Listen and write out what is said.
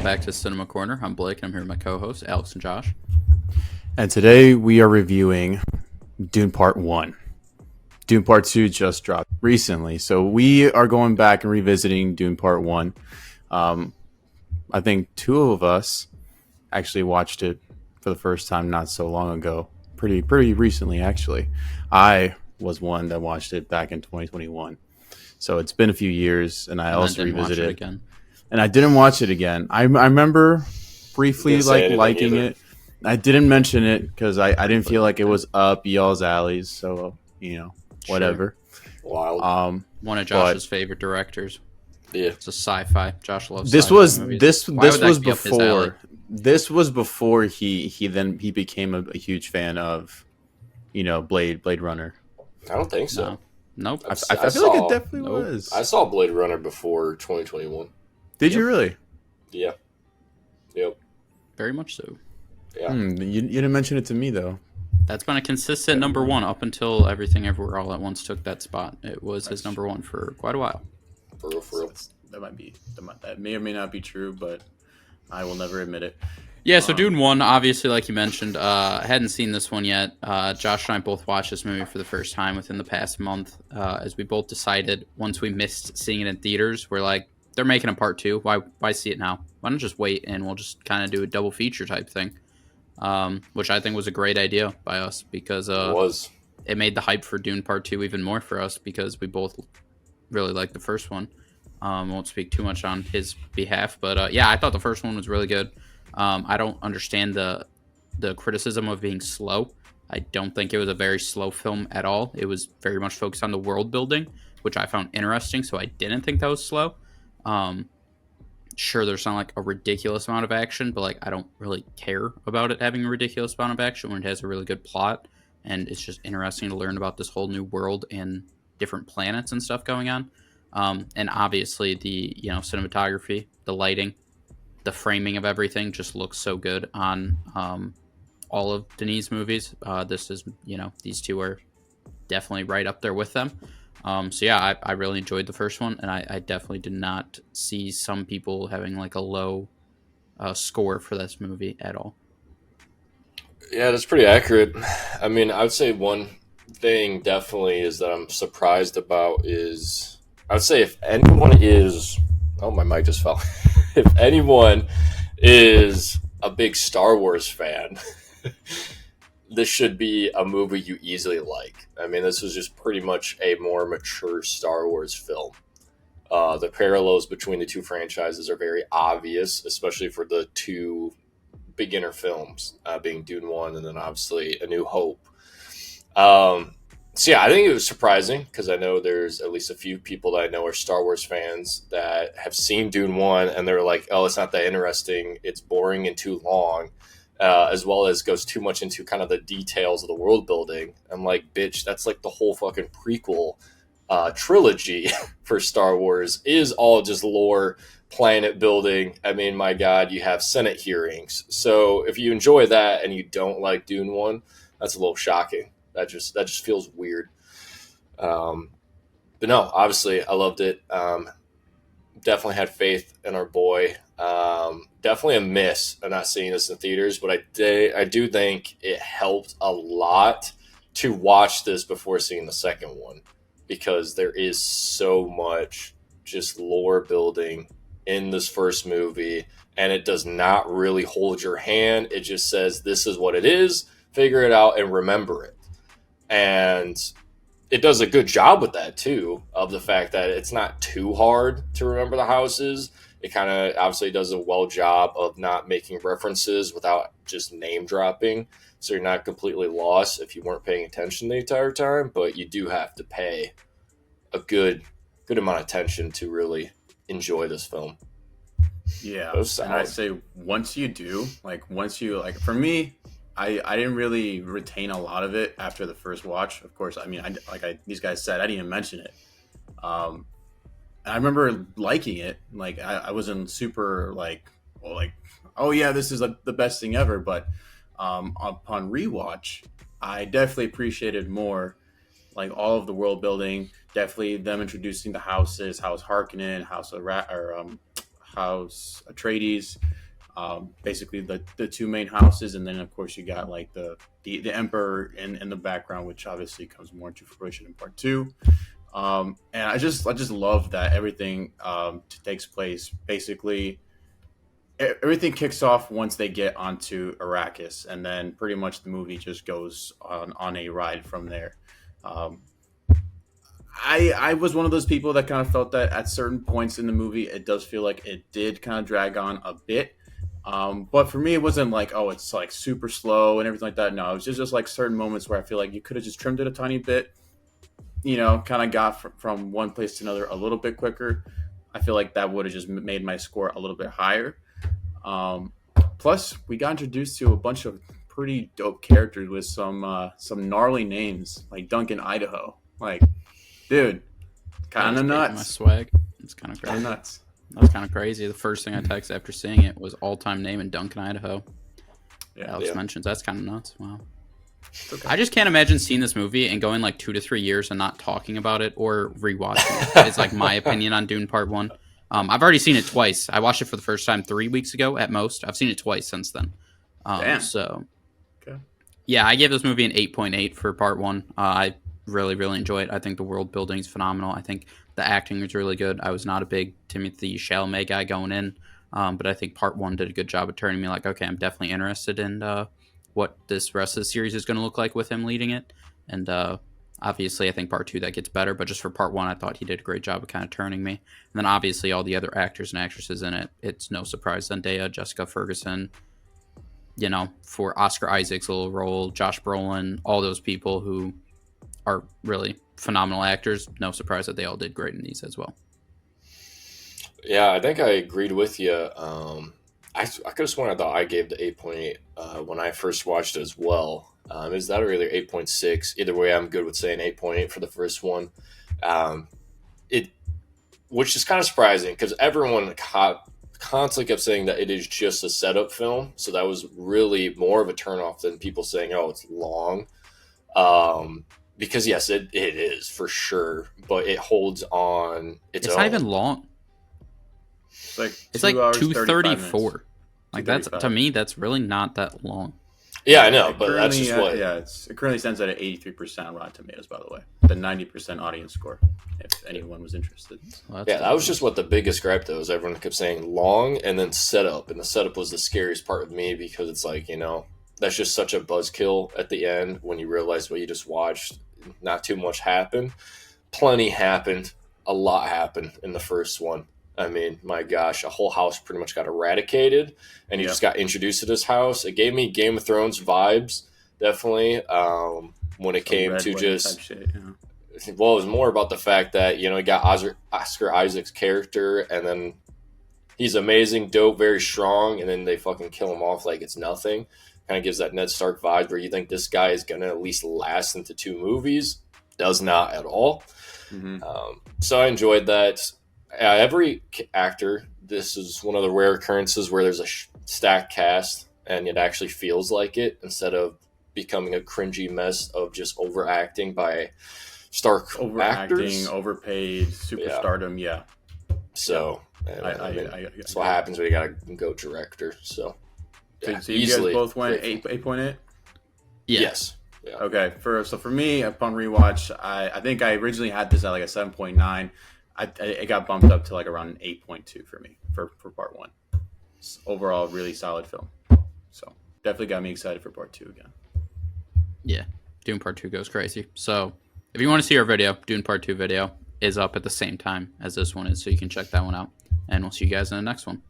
back to Cinema Corner. I'm Blake, and I'm here with my co-hosts, Alex and Josh. And today we are reviewing Dune Part 1. Dune Part 2 just dropped recently, so we are going back and revisiting Dune Part 1. I think two of us actually watched it for the first time not so long ago. Pretty recently, actually. I was one that watched it back in 2021. So it's been a few years, and I also revisited it again. And I didn't watch it again. I remember briefly liking it. I didn't mention it because I didn't feel like it was up y'all's alleys. So whatever. Sure. Wild. One of Josh's favorite directors. Yeah, it's a sci-fi. Josh loves. This was before. This was before he became a huge fan of, Blade Runner. I don't think so. No. Nope. I feel like it definitely was. I saw Blade Runner before 2021. Did you really? Yeah. Yep. Very much so. Yeah. You didn't mention it to me, though. That's been a consistent number one up until Everything Everywhere All at Once took that spot. It was his number one for quite a while. For real. That may or may not be true, but I will never admit it. Yeah, so Dune 1, obviously, like you mentioned, hadn't seen this one yet. Josh and I both watched this movie for the first time within the past month, as we both decided once we missed seeing it in theaters, we're like, they're making a part 2. Why see it now? Why not just wait and we'll just kind of do a double feature type thing, which I think was a great idea by us because it made the hype for Dune Part 2 even more for us because we both really liked the first one. Won't speak too much on his behalf, but yeah, I thought the first one was really good. I don't understand the criticism of being slow. I don't think it was a very slow film at all. It was very much focused on the world building, which I found interesting, so I didn't think that was slow. Sure, there's not like a ridiculous amount of action, but like I don't really care about it having a ridiculous amount of action when it has a really good plot, and it's just interesting to learn about this whole new world and different planets and stuff going on. And obviously the cinematography, the lighting, the framing of everything just looks so good on all of Denis' movies. This is, these two are definitely right up there with them. So yeah, I really enjoyed the first one, and I definitely did not see some people having like a low score for this movie at all. Yeah, that's pretty accurate. I mean, I would say one thing definitely is that I'm surprised about is, I would say if anyone is, oh, my mic just fell. If anyone is a big Star Wars fan, this should be a movie you easily like. I mean, this is just pretty much a more mature Star Wars film. The parallels between the two franchises are very obvious, especially for the two beginner films, being Dune 1 and then obviously A New Hope. So yeah, I think it was surprising because I know there's at least a few people that I know are Star Wars fans that have seen Dune 1 and they're like, oh, it's not that interesting. It's boring and too long, as well as goes too much into kind of the details of the world building. I'm like, bitch, that's like the whole fucking prequel trilogy for Star Wars is all just lore, planet building. I mean, my God, you have Senate hearings. So if you enjoy that and you don't like Dune 1, that's a little shocking. That just feels weird. But no, obviously I loved it. Definitely had faith in our boy. Definitely a miss of not seeing this in theaters, but I do think it helped a lot to watch this before seeing the second one because there is so much just lore building in this first movie, and it does not really hold your hand. It just says, this is what it is, figure it out, and remember it. And it does a good job with that, too, of the fact that it's not too hard to remember the houses. It kind of obviously does a well job of not making references without just name dropping. So you're not completely lost if you weren't paying attention the entire time. But you do have to pay a good amount of attention to really enjoy this film. Yeah. And I say once you do, for me, I didn't really retain a lot of it after the first watch. Of course, I mean, these guys said, I didn't even mention it. I remember liking it. Like, I wasn't super oh yeah, this is the best thing ever. But upon rewatch, I definitely appreciated more, like all of the world building. Definitely them introducing the houses, House Harkonnen, House Atreides, basically the two main houses, and then of course you got like the emperor in the background, which obviously comes more into fruition in part two. And I just love that everything takes place basically. Everything kicks off once they get onto Arrakis, and then pretty much the movie just goes on a ride from there. I was one of those people that kind of felt that at certain points in the movie, it does feel like it did kind of drag on a bit. But for me, it wasn't like, oh, it's like super slow and everything like that. No, it was just like certain moments where I feel like you could have just trimmed it a tiny bit, kind of got from one place to another a little bit quicker. I feel like that would have just made my score a little bit higher. Plus, we got introduced to a bunch of pretty dope characters with some gnarly names, like Duncan, Idaho. Like, dude, kind of nuts. My swag. It's kind of crazy. Nuts. That was kind of crazy. The first thing I texted after seeing it was all-time name in Duncan, Idaho. Yeah, Alex mentions that's kind of nuts. Wow. Okay. I just can't imagine seeing this movie and going like 2 to 3 years and not talking about it or rewatching it. It's like my opinion on Dune Part 1. I've already seen it twice. I watched it for the first time 3 weeks ago at most. I've seen it twice since then. Damn. So, okay. Yeah, I gave this movie an 8.8 for Part 1. I really, really enjoy it. I think the world building is phenomenal. I think the acting was really good. I was not a big Timothée Chalamet guy going in, but I think Part 1 did a good job of turning me like, okay, I'm definitely interested in what this rest of the series is going to look like with him leading it. And obviously, I think Part 2 that gets better, but just for Part 1, I thought he did a great job of kind of turning me. And then obviously all the other actors and actresses in it, it's no surprise. Zendaya, Jessica Ferguson, for Oscar Isaac's little role, Josh Brolin, all those people who are really phenomenal actors. No surprise that they all did great in these as well. Yeah, I think I agreed with you. I could have sworn I thought I gave the 8.8 when I first watched it as well. Is that or either 8.6? Either way, I'm good with saying 8.8 for the first one. Which is kind of surprising because everyone constantly kept saying that it is just a setup film. So that was really more of a turnoff than people saying, oh, it's long. Because yes, it is for sure, but it holds on its own. It's not even long. It's like 2:34. Like that's to me, that's really not that long. Yeah, I know, but that's just what. Yeah, it currently stands at an 83% on Rotten Tomatoes, by the way. The 90% audience score, if anyone was interested. Well, that was just what the biggest gripe though is everyone kept saying long and then setup, and the setup was the scariest part of me because it's like that's just such a buzzkill at the end when you realize what you just watched. Not too much happened. Plenty happened. A lot happened in the first one. I mean, my gosh, a whole house pretty much got eradicated, and you just got introduced to this house. It gave me Game of Thrones vibes, definitely, when it came to just... Shit, Well, it was more about the fact that, you got Oscar Isaac's character, and then he's amazing, dope, very strong, and then they fucking kill him off like it's nothing. Kind of gives that Ned Stark vibe where you think this guy is going to at least last into 2 movies. Does not at all. Mm-hmm. So I enjoyed that. Every actor, this is one of the rare occurrences where there's a stacked cast and it actually feels like it instead of becoming a cringy mess of just overacting by Stark actors. Overpaid, superstardom, yeah. So that's what happens when you got a go director. So you guys both went 8.8? Yes. Yeah. Okay. For me, upon rewatch, I think I originally had this at like a 7.9. It got bumped up to like around an 8.2 for me for Part 1. It's overall, really solid film. So definitely got me excited for Part 2 again. Yeah, Dune Part 2 goes crazy. So if you want to see our video, Dune Part 2 video is up at the same time as this one is, so you can check that one out. And we'll see you guys in the next one.